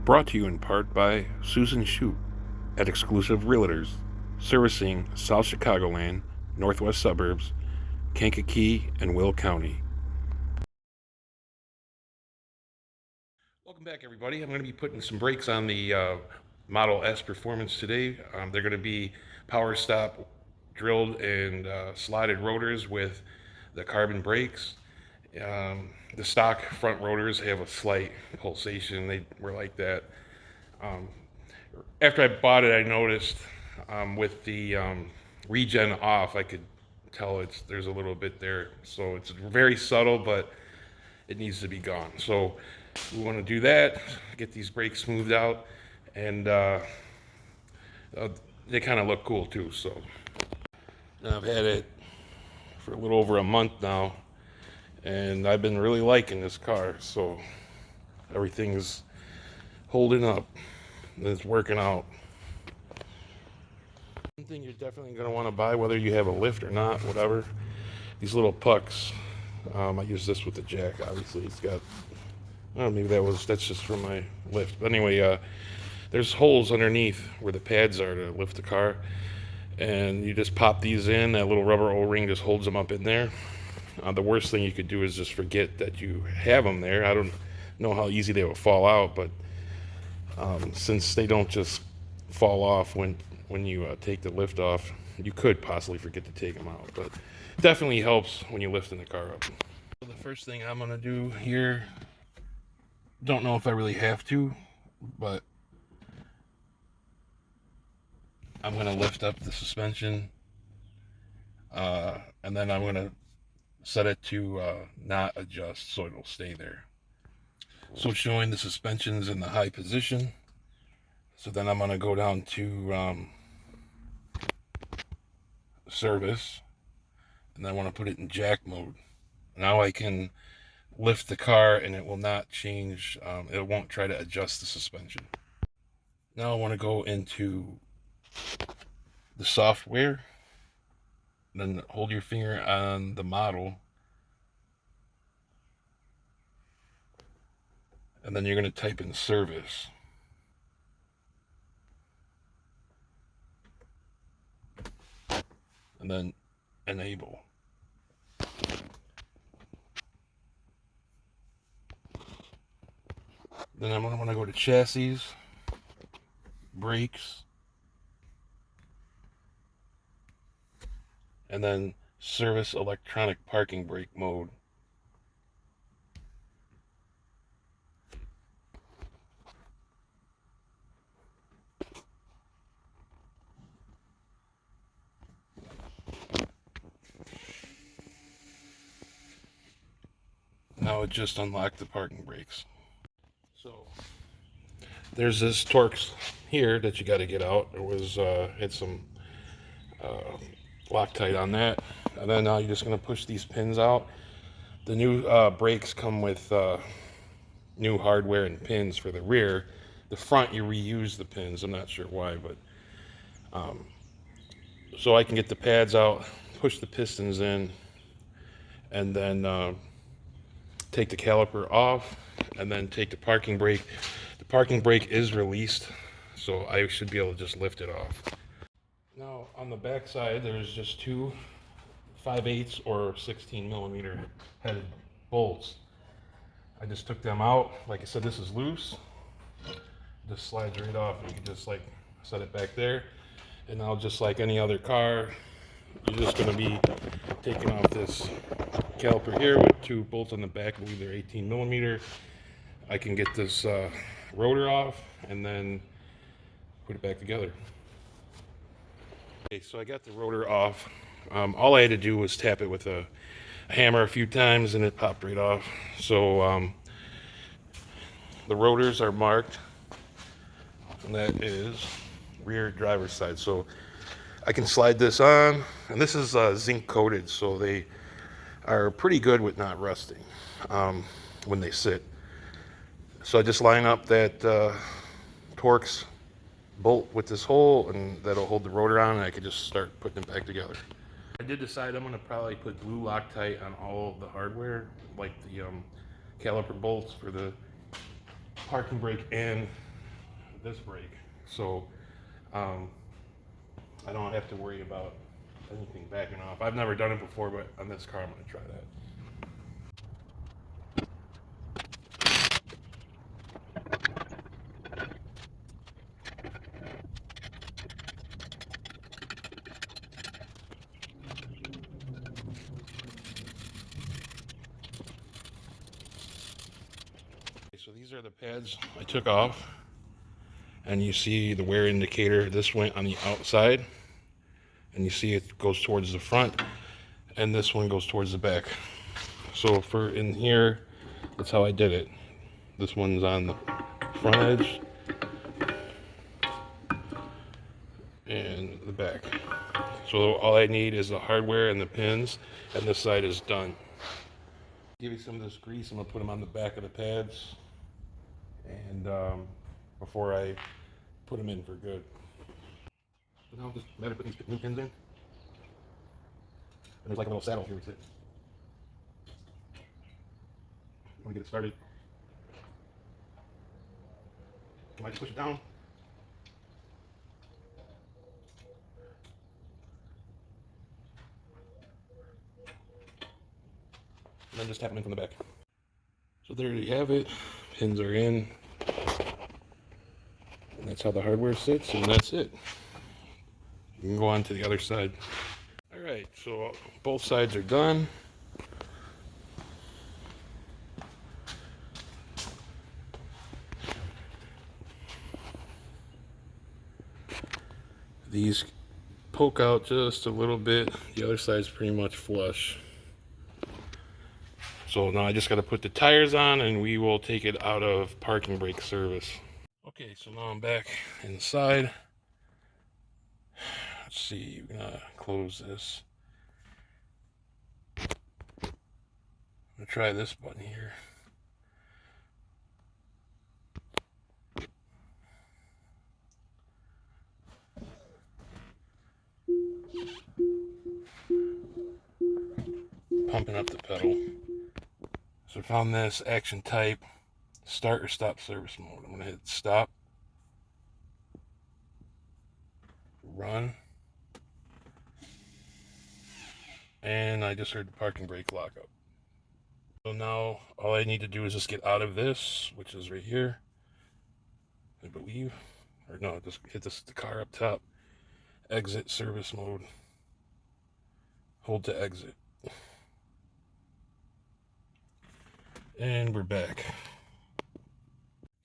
Brought to you in part by Susan Shute at Exclusive Realtors, servicing South Chicagoland, Northwest Suburbs, Kankakee, and Will County. Welcome back, everybody. I'm going to be putting some brakes on the Model S Performance today. They're going to be Powerstop drilled and slotted rotors with the carbon brakes. The stock front rotors have a slight pulsation. They were like that. After I bought it, I noticed with the regen off, I could tell there's a little bit there. So it's very subtle, but it needs to be gone. So we want to do that, get these brakes smoothed out, and they kind of look cool too. So now I've had it for a little over a month now, and I've been really liking this car. So everything's holding up. It's working out. One thing you're definitely going to want to buy, whether you have a lift or not, whatever, these little pucks. I use this with the jack. Obviously, it's got. Oh, maybe that's just for my lift. But anyway, there's holes underneath where the pads are to lift the car, and you just pop these in. That little rubber O-ring just holds them up in there. The worst thing you could do is just forget that you have them there. I don't know how easy they will fall out, but since they don't just fall off when you take the lift off, you could possibly forget to take them out. But it definitely helps when you're lifting the car up. So the first thing I'm going to do here, don't know if I really have to, but I'm going to lift up the suspension, and then I'm going to set it to not adjust so it'll stay there. So it's showing the suspension's in the high position. So then I'm going to go down to service, and I want to put it in jack mode. Now I can lift the car and it will not change, it won't try to adjust the suspension. Now I want to go into the software, then hold your finger on the model, and then you're going to type in service. And then enable. Then I'm going to go to chassis, brakes, and then service electronic parking brake mode. Now it just unlocked the parking brakes. So there's this Torx here that you got to get out. There was had some Loctite on that, and then now you're just going to push these pins out. The new brakes come with new hardware and pins for the rear. The front, you reuse the pins. I'm not sure why, but so I can get the pads out, push the pistons in, and then take the caliper off, and then take the parking brake. The parking brake is released, so I should be able to just lift it off. Now on the back side, there's just two 5/8 or 16 millimeter headed bolts. I just took them out. Like I said, this is loose. Just slides right off. You can just like set it back there. And now, just like any other car, you're just going to be taking off this caliper here with two bolts on the back. I believe they're 18 millimeter. I can get this rotor off and then put it back together. Okay, so I got the rotor off. All I had to do was tap it with a hammer a few times and it popped right off. So the rotors are marked, and that is rear driver's side. So I can slide this on, and this is zinc coated, so they are pretty good with not rusting when they sit. So I just line up that Torx bolt with this hole, and that'll hold the rotor on, and I can just start putting it back together. I did decide I'm going to probably put blue Loctite on all of the hardware, like the caliper bolts for the parking brake and this brake. So I don't have to worry about anything backing off. I've never done it before, but on this car I'm going to try that. So these are the pads I took off, and you see the wear indicator. This went on the outside, and you see it goes towards the front, and this one goes towards the back. So for in here, that's how I did it. This one's on the front edge and the back. So all I need is the hardware and the pins, and this side is done. Give you some of this grease. I'm gonna put them on the back of the pads, and before I put them in for good. So now just matter putting these new pins in, and there's like a little saddle here with it. When we get it started, I might just push it down. And then just tap them in from the back. So there you have it. Pins are in. And that's how the hardware sits, and that's it. You can go on to the other side. Alright, so both sides are done. These poke out just a little bit. The other side's pretty much flush. So now I just got to put the tires on, and we will take it out of parking brake service. Okay, so now I'm back inside. Let's see, we're gonna close this. I'm gonna try this button here. Pumping up the pedal. So I found this action type, start or stop service mode. I'm gonna hit stop, run, and I just heard the parking brake lock up. So now all I need to do is just get out of this, which is right here, I believe. Or no, just hit the car up top. Exit service mode. Hold to exit. And we're back.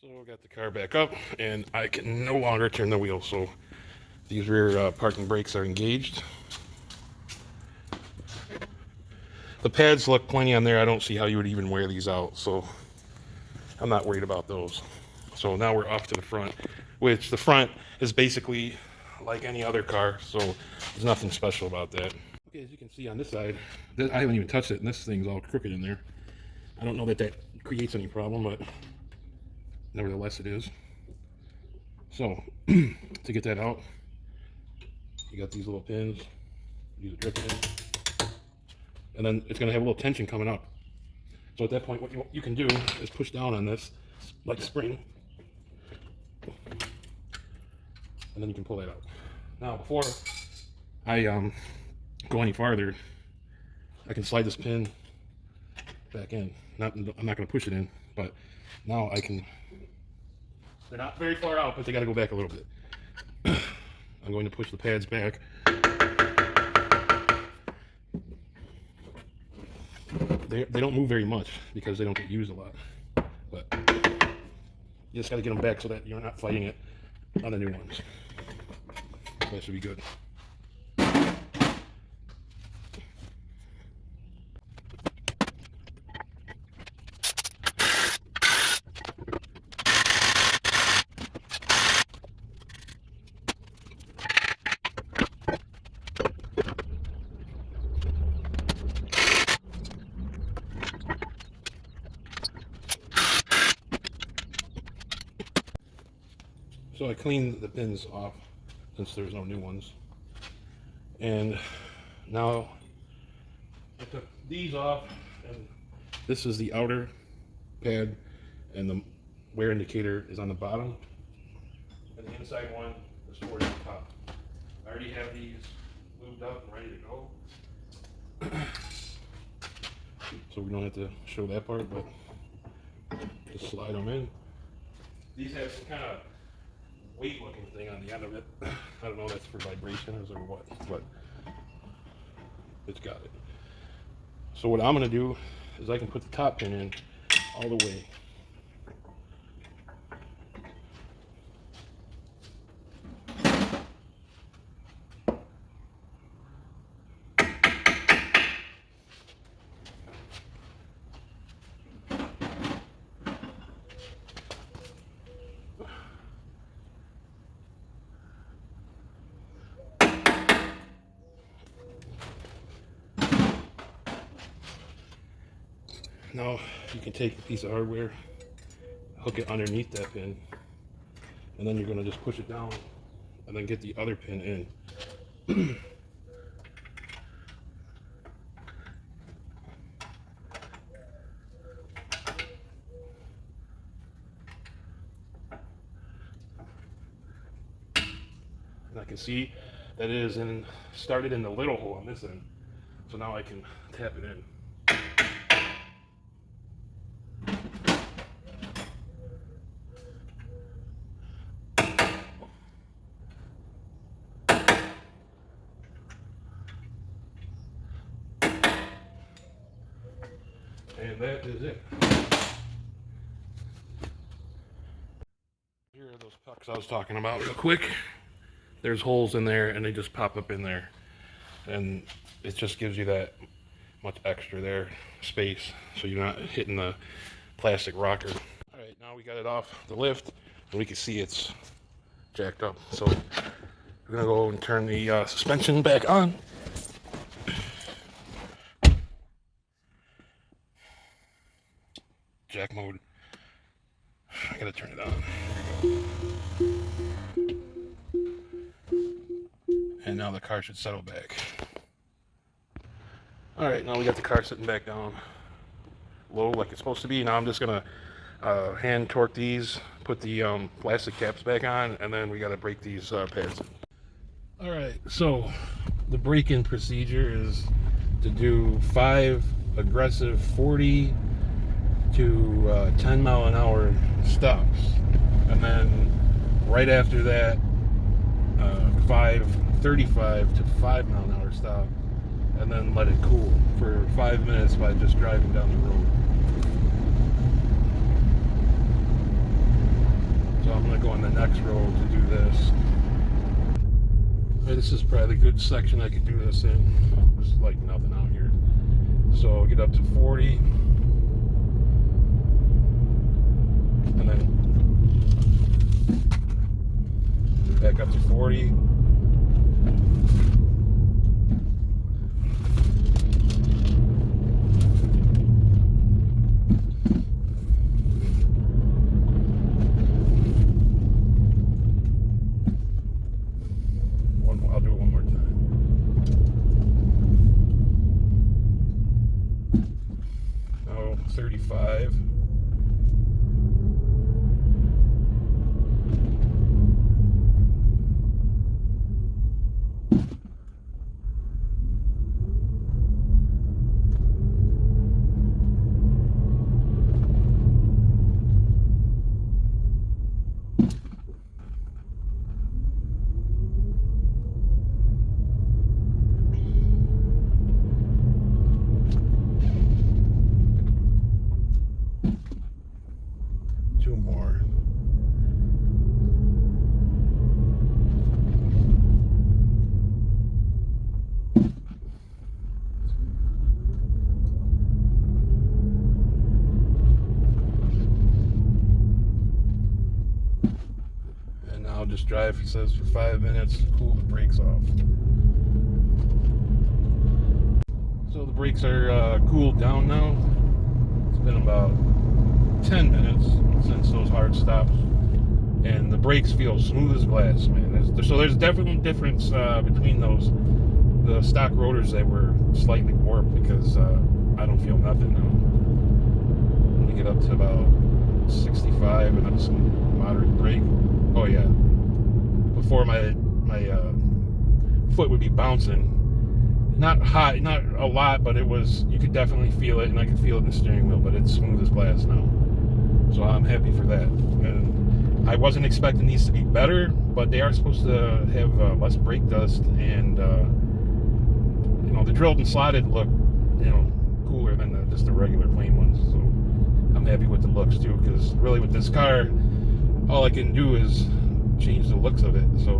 So I got the car back up, and I can no longer turn the wheel. So these rear parking brakes are engaged. The pads look plenty on there. I don't see how you would even wear these out, so I'm not worried about those. So now we're off to the front, which the front is basically like any other car, so there's nothing special about that. Okay, as you can see on this side, I haven't even touched it, and this thing's all crooked in there. I don't know that that creates any problem, but nevertheless it is. So to get that out, you got these little pins. Use a drip pin, and then it's going to have a little tension coming up. So at that point, what you can do is push down on this like a spring, and then you can pull that out. Now, before I go any farther, I can slide this pin back in. I'm not going to push it in, but now I can. They're not very far out, but they got to go back a little bit. I'm going to push the pads back. They don't move very much because they don't get used a lot, but you just got to get them back so that you're not fighting it on the new ones. That should be good. So I cleaned the pins off since there's no new ones. And now I took these off, and this is the outer pad, and the wear indicator is on the bottom. and the inside one is towards the top. I already have these lubed up and ready to go. So we don't have to show that part, but just slide them in. These have some kind of weight looking thing on the end of it. I don't know if that's for vibration or what, but it's got it. So what I'm going to do is I can put the top pin in all the way. Now you can take a piece of hardware, hook it underneath that pin, and then you're going to just push it down and then get the other pin in. And I can see that it is started in the little hole on this end, so now I can tap it in. And that is it. Here are those pucks I was talking about real quick. There's holes in there and they just pop up in there. And it just gives you that much extra there, space, so you're not hitting the plastic rocker. All right, now we got it off the lift and we can see it's jacked up. So we're gonna go and turn the suspension back on. Jack mode. I gotta turn it on. There we go. And now the car should settle back. Alright, now we got the car sitting back down low like it's supposed to be. Now I'm just gonna hand torque these, put the plastic caps back on, and then we gotta break these pads. Alright, so the break-in procedure is to do 5 aggressive 40 to 10 mile an hour stops, and then right after that 5 35 to 5 mile an hour stop, and then let it cool for 5 minutes by just driving down the road. So I'm going to go on the next road to do this. This is probably a good section I could do this in. There's like nothing out here. So I'll get up to 40. And then back up to 40. I'll do it one more time. Oh, 35. More. And now I'll just drive, it says, for 5 minutes to cool the brakes off. So the brakes are cooled down now. It's been about 10 minutes since those hard stops, and the brakes feel smooth as glass, man. There's definitely a difference between those. The stock rotors, they were slightly warped because I don't feel nothing now. When we get up to about 65 and up some moderate brake, oh yeah, before my foot would be bouncing. Not hot, not a lot, but it was, you could definitely feel it, and I could feel it in the steering wheel, but it's smooth as glass now. So I'm happy for that. And I wasn't expecting these to be better, but they are supposed to have less brake dust, and you know, the drilled and slotted look, you know, cooler than just the regular plain ones. So I'm happy with the looks too, because really with this car, all I can do is change the looks of it. So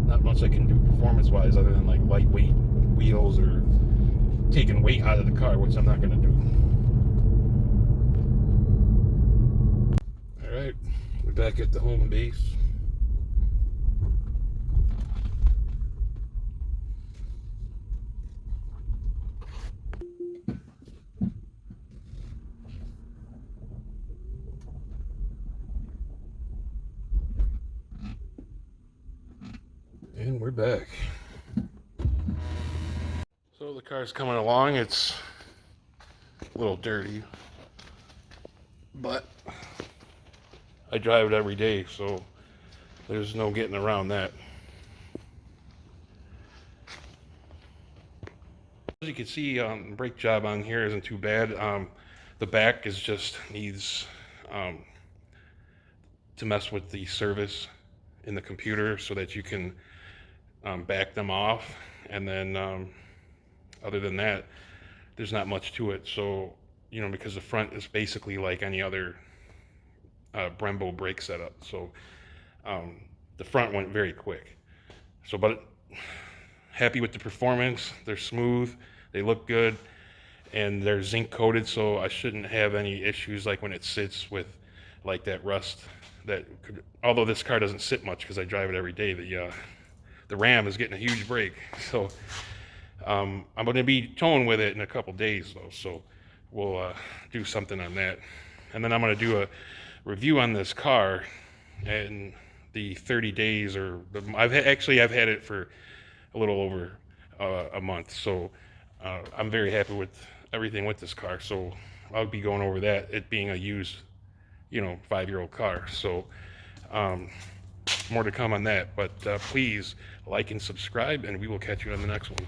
not much I can do performance-wise other than like lightweight wheels or taking weight out of the car, which I'm not going to do. All right, we're back at the home base. And we're back. So the car's coming along. It's a little dirty, but I drive it every day, so there's no getting around that. As you can see, the brake job on here isn't too bad. The back is just needs to mess with the service in the computer so that you can back them off, and then other than that, there's not much to it. So, you know, because the front is basically like any other Brembo brake setup. So the front went very quick. So, but happy with the performance. They're smooth, they look good, and they're zinc coated, so I shouldn't have any issues like when it sits with like that rust that could, although this car doesn't sit much because I drive it every day. The Ram is getting a huge break. So I'm going to be towing with it in a couple days though, so we'll do something on that. And then I'm going to do a review on this car and the 30 days, or I've had it for a little over a month, so I'm very happy with everything with this car. So I'll be going over that, it being a used, you know, 5-year-old car. So more to come on that, but please like and subscribe, and we will catch you on the next one.